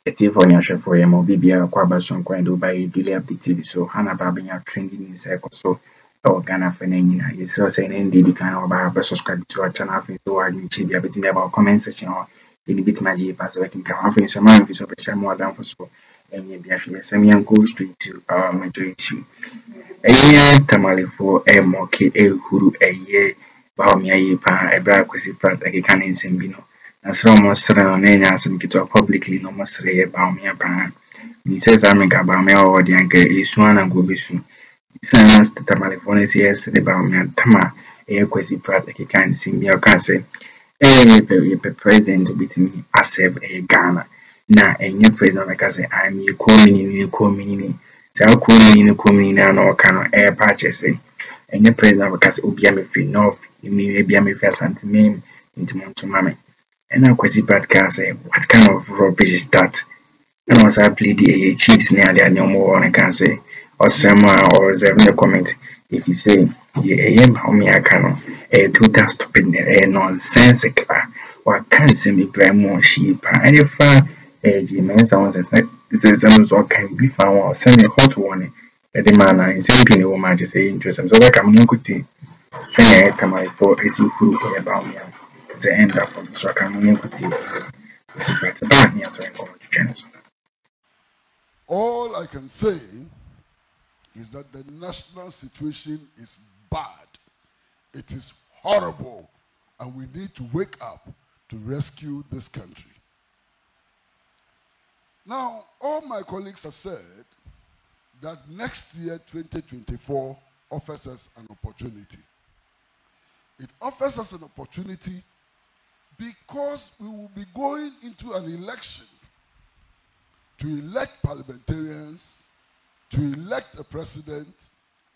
Etifonia for a mobile quabason quando by delay up the TV so Hannah Babinya trending in circle so Ghana for Nina. It's also saying indeed you can subscribe to our channel so I can chibi everything about comment section or in bit magic pass I can come in some man for some more down for so and you be actually send me and go straight to our major issue. Tamale for a Mọ́ckëd huru a year Bawumia ye pa a bra K.Pratt a can in Sembino. As almost on any answer to publicly no more say Bawumia pa. He says I make Bawumia or the anchor is one and go be soon. It's the Tamale phone is yes the Bawumia Tama a K.Pratt a can sing me or can say president to beat me as a Ghana. Na a new president like I say I'm you coming Saa coming no can air purchase and your president because Obiame free north, you may be a first and name into Montomame. And now K.Pratt can say, what kind of rubbish is that? And once I plead the chiefs nearly and no more one I can say, or someone or a comment if you say, yeah, Bawumia can a total stupid nonsensical or can't say me brand more sheep and if Jimenez sounds like this is all can be found or send a hot warning. The man is simply woman just saying to some so like I'm not good to say Tamale for a super about me. The end of the so I'm not good to secret about me to all I can say is that the national situation is bad. It is horrible, and we need to wake up to rescue this country. Now, all my colleagues have said that next year, 2024, offers us an opportunity. It offers us an opportunity because we will be going into an election to elect parliamentarians, to elect a president,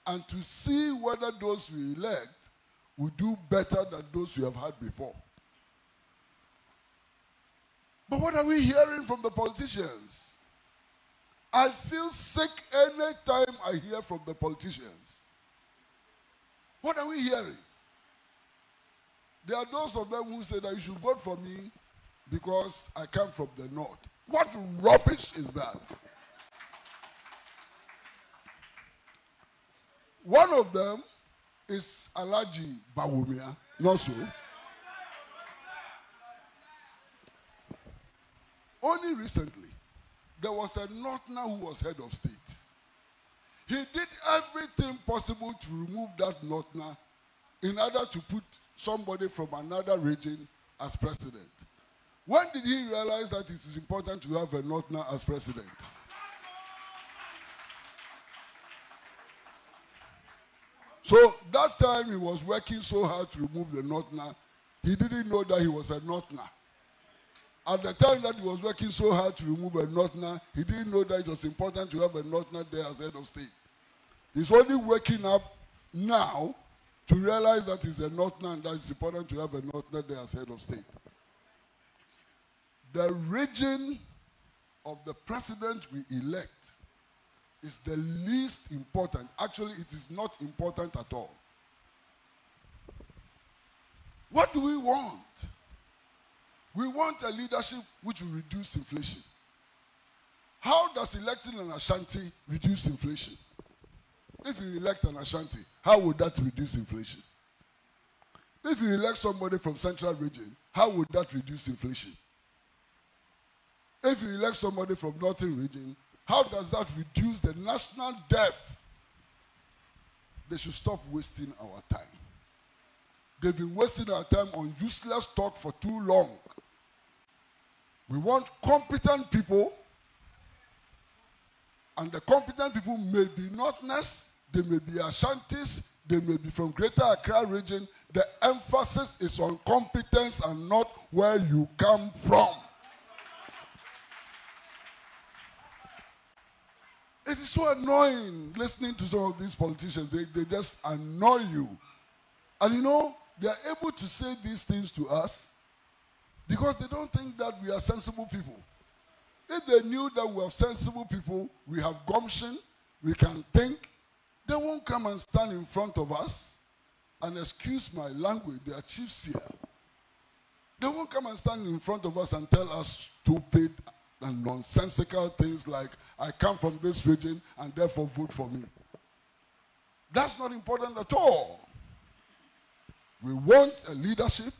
and to see whether those we elect will do better than those we have had before. But what are we hearing from the politicians? I feel sick any time I hear from the politicians. What are we hearing? There are those of them who say that you should vote for me because I come from the north. What rubbish is that? One of them is Bawumia, not so. Only recently, there was a Northerner who was head of state. He did everything possible to remove that Northerner in order to put somebody from another region as president. When did he realize that it is important to have a Northerner as president? So that time he was working so hard to remove the Northerner, he didn't know that he was a Northerner. At the time that he was working so hard to remove a Northerner, he didn't know that it was important to have a Northerner there as head of state. He's only waking up now to realize that he's a Northerner and that it's important to have a Northerner there as head of state. The region of the president we elect is the least important. Actually, it is not important at all. What do we want? We want a leadership which will reduce inflation. How does electing an Ashanti reduce inflation? If you elect an Ashanti, how would that reduce inflation? If you elect somebody from Central Region, how would that reduce inflation? If you elect somebody from Northern Region, how does that reduce the national debt? They should stop wasting our time. They've been wasting our time on useless talk for too long. We want competent people, and the competent people may be Northerners, they may be Ashantis, they may be from Greater Accra region. The emphasis is on competence and not where you come from. It is so annoying listening to some of these politicians. They just annoy you. And you know, they are able to say these things to us because they don't think that we are sensible people. If they knew that we are sensible people, we have gumption, we can think, they won't come and stand in front of us and, excuse my language, they are chiefs here. They won't come and stand in front of us and tell us stupid than nonsensical things like, I come from this region and therefore vote for me. That's not important at all. We want a leadership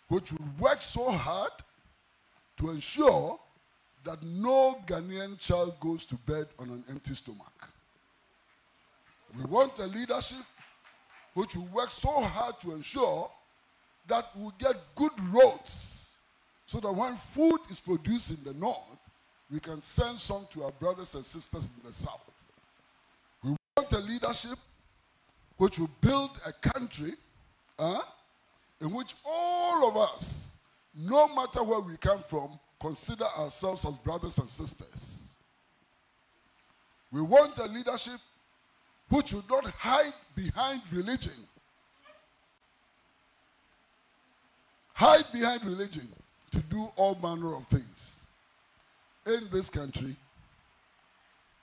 which will work so hard to ensure that no Ghanaian child goes to bed on an empty stomach. We want a leadership which will work so hard to ensure that we get good roads so that when food is produced in the north, we can send some to our brothers and sisters in the south. We want a leadership which will build a country in which all of us, no matter where we come from, consider ourselves as brothers and sisters. We want a leadership which will not hide behind religion. Hide behind religion to do all manner of things. In this country,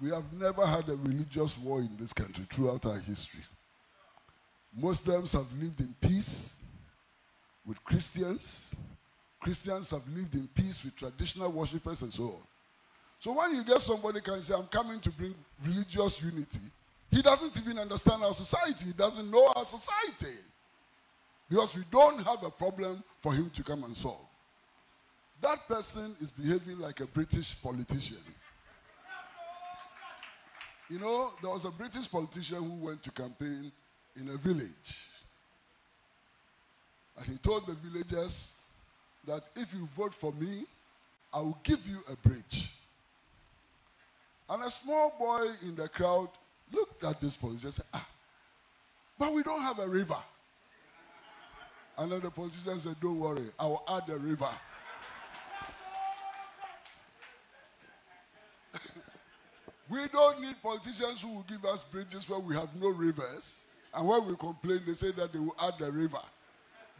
we have never had a religious war in this country throughout our history. Muslims have lived in peace with Christians. Christians have lived in peace with traditional worshippers and so on. So when you get somebody can say, I'm coming to bring religious unity, he doesn't even understand our society. He doesn't know our society. Because we don't have a problem for him to come and solve. That person is behaving like a British politician. You know, there was a British politician who went to campaign in a village. And he told the villagers that if you vote for me, I will give you a bridge. And a small boy in the crowd looked at this politician and said, but we don't have a river. And then the politician said, don't worry, I will add a river. We don't need politicians who will give us bridges where we have no rivers. And when we complain, they say that they will add the river.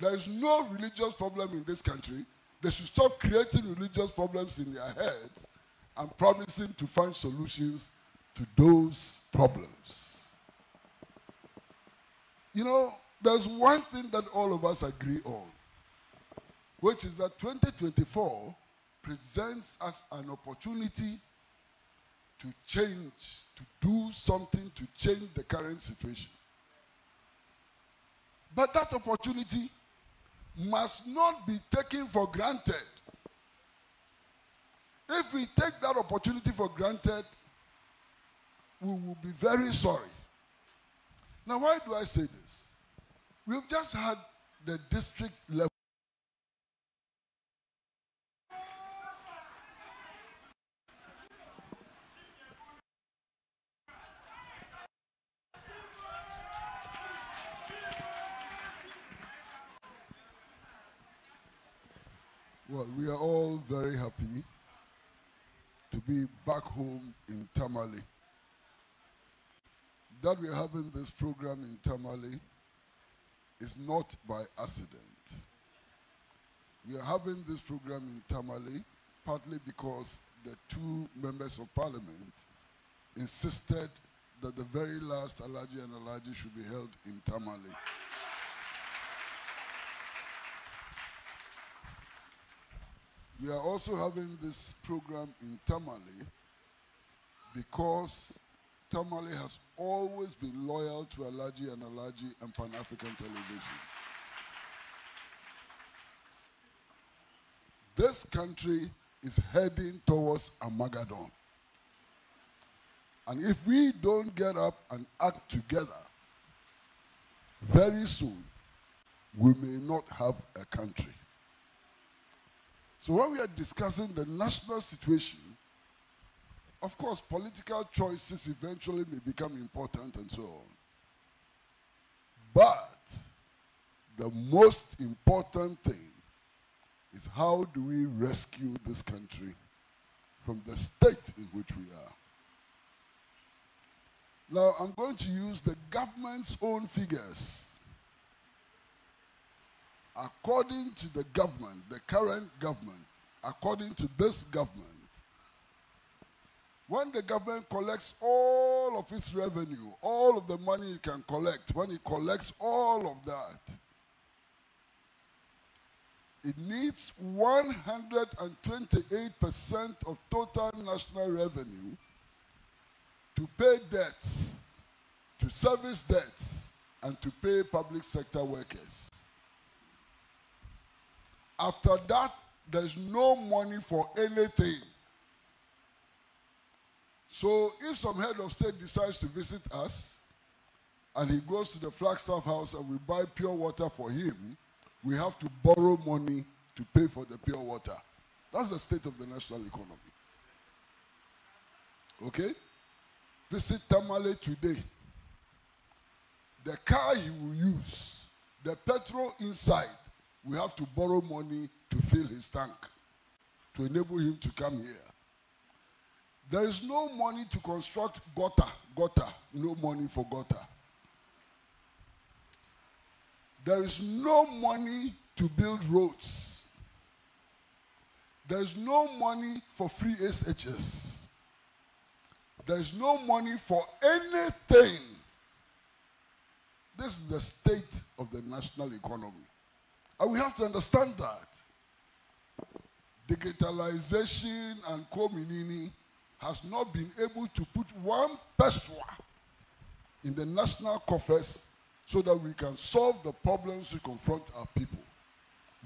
There is no religious problem in this country. They should stop creating religious problems in their heads and promising to find solutions to those problems. You know, there's one thing that all of us agree on, which is that 2024 presents us an opportunity to change, to do something to change the current situation. But that opportunity must not be taken for granted. If we take that opportunity for granted, we will be very sorry. Now, why do I say this? We've just had the district level. Well, we are all very happy to be back home in Tamale. That we are having this program in Tamale is not by accident. We are having this program in Tamale partly because the two members of parliament insisted that the very last Alaji and Alaji should be held in Tamale. We are also having this program in Tamale because Tamale has always been loyal to Alaji and Alaji and Pan-African television. This country is heading towards Armageddon. And if we don't get up and act together, very soon we may not have a country. So when we are discussing the national situation, of course, political choices eventually may become important and so on. But the most important thing is how do we rescue this country from the state in which we are. Now, I'm going to use the government's own figures. According to the government, the current government, according to this government, when the government collects all of its revenue, all of the money it can collect, when it collects all of that, It needs 128% of total national revenue to pay debts, to service debts, and to pay public sector workers. After that, there's no money for anything. So if some head of state decides to visit us, and he goes to the Flagstaff house and we buy pure water for him, we have to borrow money to pay for the pure water. That's the state of the national economy. Okay? Visit Tamale today. The car he will use, the petrol inside, we have to borrow money to fill his tank to enable him to come here. There is no money to construct gutter, no money for gutter. There is no money to build roads. There is no money for free SHS. There is no money for anything. This is the state of the national economy. And we have to understand that. Digitalization and community has not been able to put one peswa in the national coffers so that we can solve the problems we confront our people.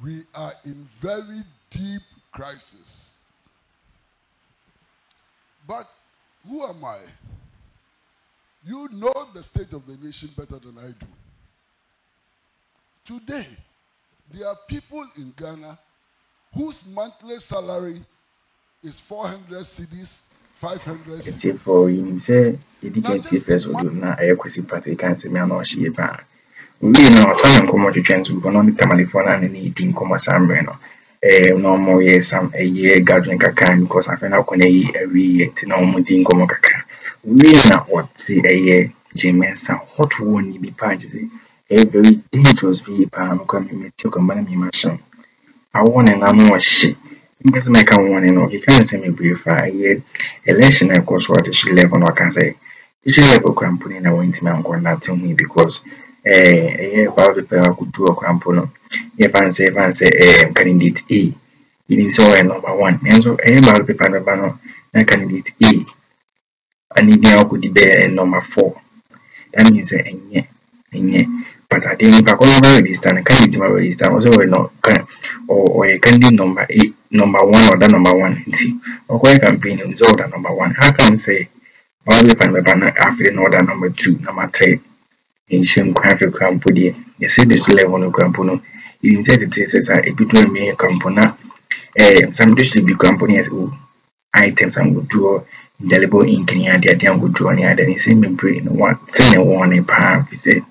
We are in very deep crisis. But who am I? You know the state of the nation better than I do. Today, there are people in Ghana whose monthly salary is 400 cedis, 500 cedis. For him, say, educated person, na Kesi party can't say me no she ba. We know turn come to chance we economic Tamale for na need come samre no. No more year some a year gathering kaka because I find out when every year to no more thing come kaka. We na what say a year James hot one be parties a very dangerous vehicle coming with your company machine. I want an more shit. Because I can one and all, you can't say me brief. I yet election, of course, what she live on, I can say. You should have a crampon in a winter man going that to me because about the pair could do a crampon. If I say, candidate E, it is all number one. And so, about the panel, candidate E. I need now could be number 4. That means but I didn't back on register and candidate register also not or a candidate number 8, number 1 or the number 1 and see or campaign is order number 1. How can say all the find the banner after an order number 2, number 3 in shame graphic crampody. You see this level of crampono. You insert the traces are a between me component some distribute companies who items and would draw indelible ink and the idea would draw any other same brain one send one a pound he said.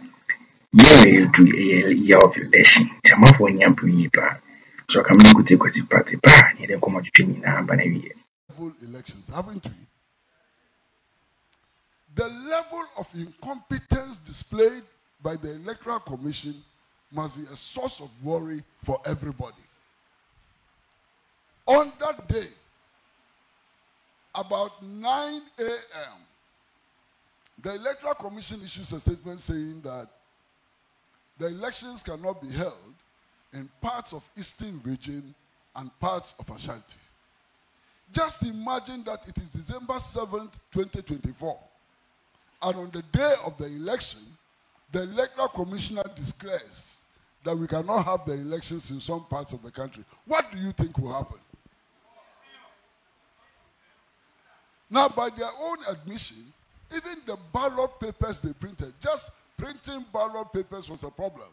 You do a year of election. Tamale when you bring it back. So come to take Kesi party back. You don't come out to me now, but full elections, haven't we? The level of incompetence displayed by the Electoral Commission must be a source of worry for everybody. On that day, about 9 a.m., the Electoral Commission issues a statement saying that the elections cannot be held in parts of Eastern region and parts of Ashanti. Just imagine that it is December 7th, 2024, and on the day of the election, the Electoral Commissioner declares that we cannot have the elections in some parts of the country. What do you think will happen? Now, by their own admission, even the ballot papers they printed, just printing ballot papers was a problem.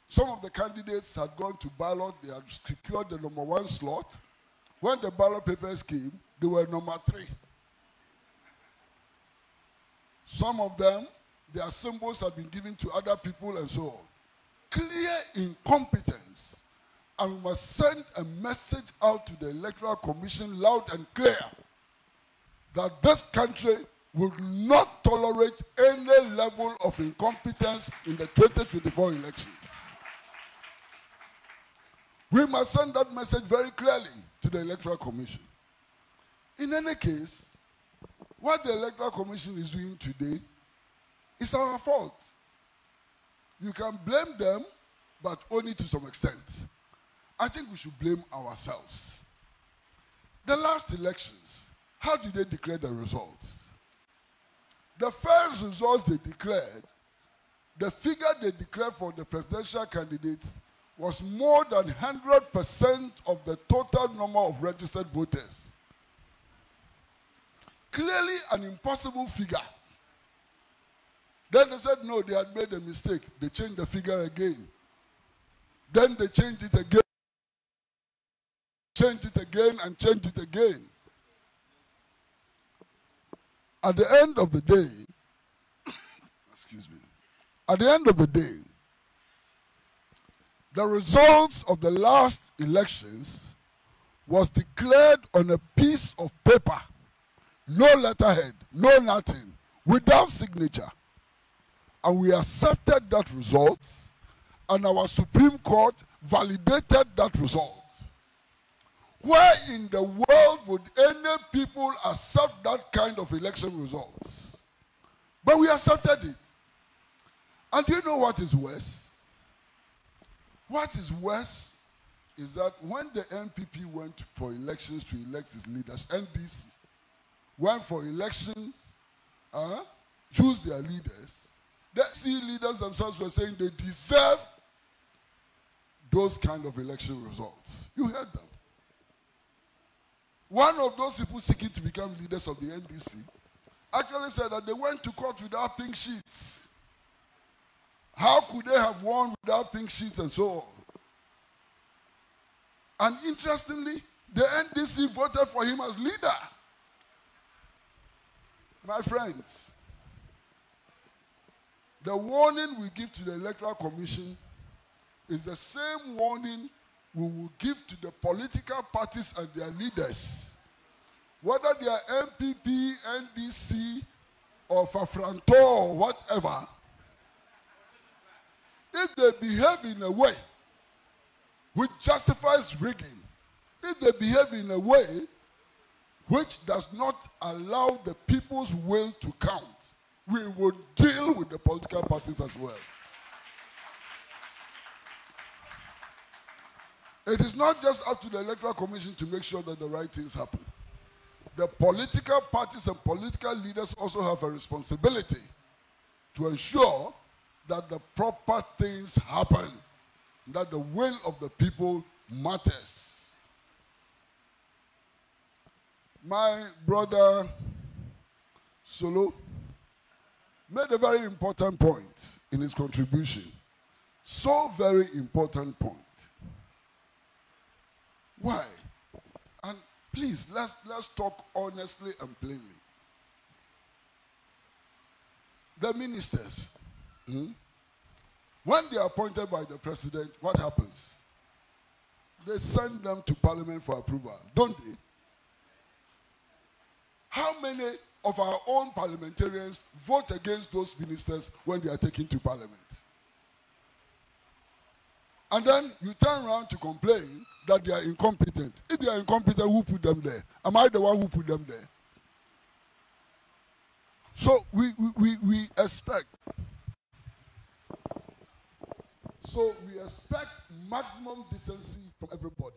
Some of the candidates had gone to ballot, they had secured the number 1 slot. When the ballot papers came, they were number 3. Some of them, their symbols had been given to other people and so on. Clear incompetence. And we must send a message out to the Electoral Commission loud and clear that this country will not tolerate any level of incompetence in the 2024 elections. We must send that message very clearly to the Electoral Commission. In any case, what the Electoral Commission is doing today is our fault. You can blame them, but only to some extent. I think we should blame ourselves. The last elections, how did they declare the results? The first results they declared, the figure they declared for the presidential candidates was more than 100% of the total number of registered voters. Clearly an impossible figure. Then they said, no, they had made a mistake. They changed the figure again. Then they changed it again. Changed it again and changed it again. At the end of the day, excuse me, at the end of the day, the results of the last elections was declared on a piece of paper, no letterhead, no nothing, without signature. And we accepted that result, and our Supreme Court validated that result. Where in the world would any people accept that kind of election results? But we accepted it. And do you know what is worse? What is worse is that when the NPP went for elections to elect its leaders, NDC went for elections, choose their leaders, the NDC leaders themselves were saying they deserve those kind of election results. You heard them. One of those people seeking to become leaders of the NDC actually said that they went to court without pink sheets. How could they have won without pink sheets and so on? And interestingly, the NDC voted for him as leader. My friends, the warning we give to the Electoral Commission is the same warning we will give to the political parties and their leaders, whether they are MPP, NDC, or Fafranto, or whatever. If they behave in a way which justifies rigging, if they behave in a way which does not allow the people's will to count, we will deal with the political parties as well. It is not just up to the Electoral Commission to make sure that the right things happen. The political parties and political leaders also have a responsibility to ensure that the proper things happen, that the will of the people matters. My brother Solo made a very important point in his contribution. So very important point. Why? And please, let's talk honestly and plainly. The ministers, when they are appointed by the president, what happens? They send them to parliament for approval, don't they? How many of our own parliamentarians vote against those ministers when they are taken to parliament? And then you turn around to complain that they are incompetent. If they are incompetent, who put them there? Am I the one who put them there? So we expect. So we expect maximum decency from everybody.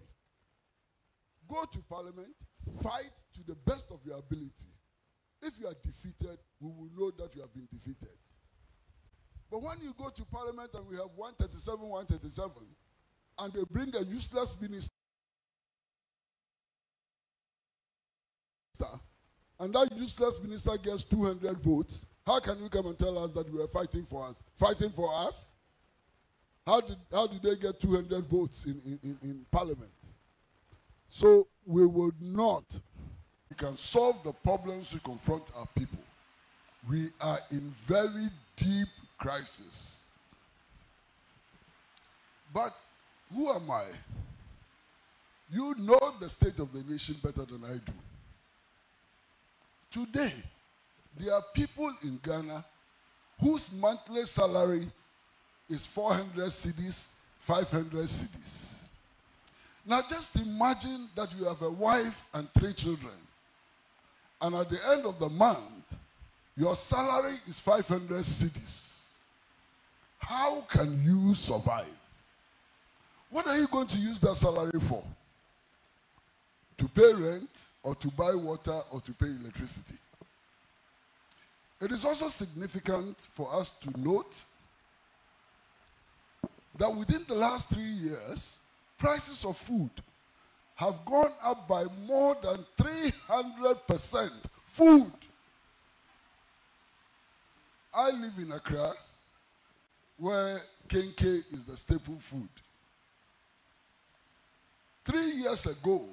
Go to parliament, fight to the best of your ability. If you are defeated, we will know that you have been defeated. But when you go to parliament and we have 137, and they bring a useless minister, and that useless minister gets 200 votes, how can you come and tell us that we are fighting for us? Fighting for us? How did they get 200 votes in parliament? So we can solve the problems we confront our people. We are in very deep crisis. But who am I? You know the state of the nation better than I do. Today, there are people in Ghana whose monthly salary is 400 cedis, 500 cedis. Now just imagine that you have a wife and 3 children, and at the end of the month, your salary is 500 cedis. How can you survive? What are you going to use that salary for? To pay rent, or to buy water, or to pay electricity? It is also significant for us to note that within the last 3 years, prices of food have gone up by more than 300%. Food. I live in Accra, where kenke is the staple food. 3 years ago,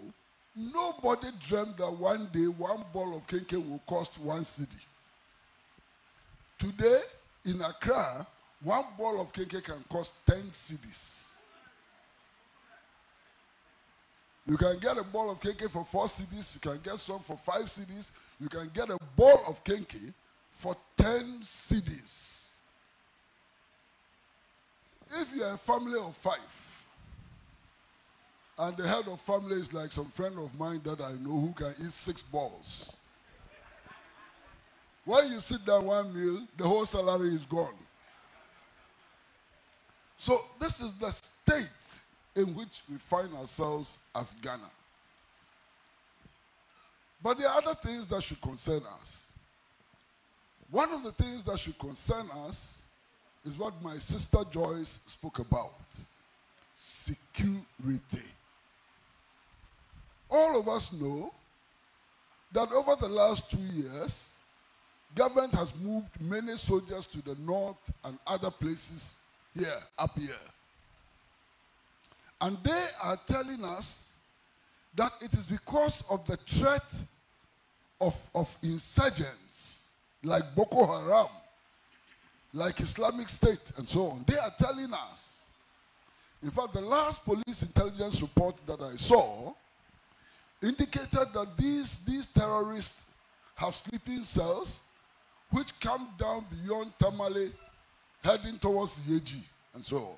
nobody dreamt that one day one ball of kenke will cost 1 cedi. Today, in Accra, one ball of kenke can cost 10 cedis. You can get a ball of kenke for 4 cedis, you can get some for 5 cedis, you can get a ball of kenke for 10 cedis. If you are a family of 5, and the head of family is like some friend of mine that I know who can eat 6 balls, when you sit down one meal, the whole salary is gone. So this is the state in which we find ourselves as Ghana. But there are other things that should concern us. One of the things that should concern us is what my sister Joyce spoke about: security. All of us know that over the last 2 years, government has moved many soldiers to the north and other places here, up here. And they are telling us that it is because of the threat of insurgents like Boko Haram, like Islamic State, and so on. They are telling us. In fact, the last police intelligence report that I saw indicated that these terrorists have sleeping cells which come down beyond Tamale, heading towards Yeji, and so on.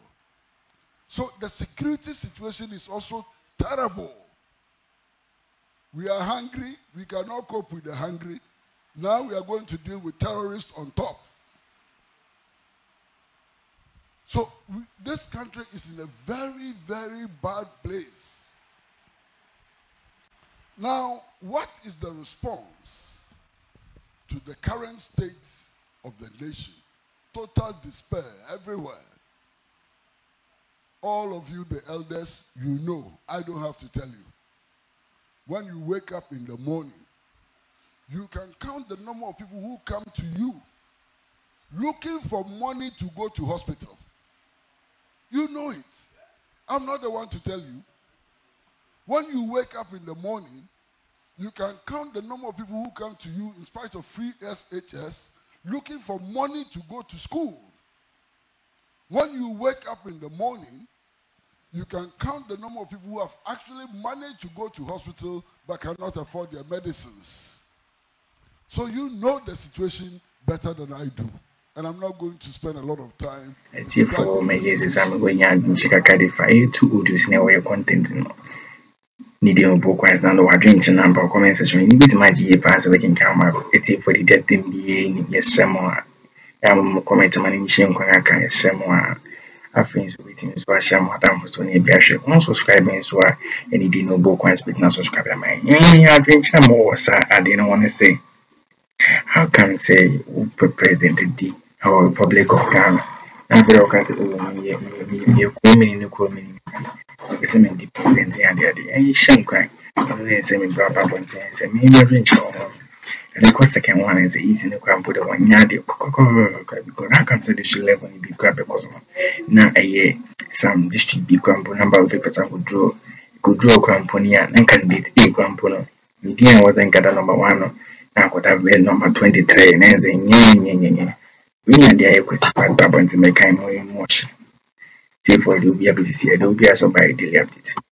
So the security situation is also terrible. We are hungry, we cannot cope with the hungry. Now we are going to deal with terrorists on top. So this country is in a very, very bad place. Now, what is the response to the current state of the nation? Total despair everywhere. All of you, the elders, you know, I don't have to tell you. When you wake up in the morning, you can count the number of people who come to you looking for money to go to hospital. You know it. I'm not the one to tell you. When you wake up in the morning, you can count the number of people who come to you in spite of free SHS looking for money to go to school. When you wake up in the morning, you can count the number of people who have actually managed to go to hospital but cannot afford their medicines. So you know the situation better than I do. And I'm not going to spend a lot of time. Let's see for my years, I'm going to check a card if I to use new content. Needing book was not a drink number of comment section. In this magic pass, we can come up. It's for the dead thing being yes, some more. Comment managing Konaka, some more. I think waiting so I shall madam for Sony Beashi. On subscribing so any dino book ones with not subscribe. I drink some more, sir. I didn't want to say. How can say President D or Republic of Ghana? And we can say, oh, you're coming in the community. It's a independence and the other. And shan't cry. And semi brother and say, maybe drink or the cost second one is easy in the crumb put a 1 yard because I can say this level in big crab because now a year some district big crumb number of papers I could draw cramponia and candidate a crampono. Median wasn't got a number 1. I could have been number 23 and saying, we are the equity part to make kind of emotion. Therefore, it will be a busy, it will be as so by daily update.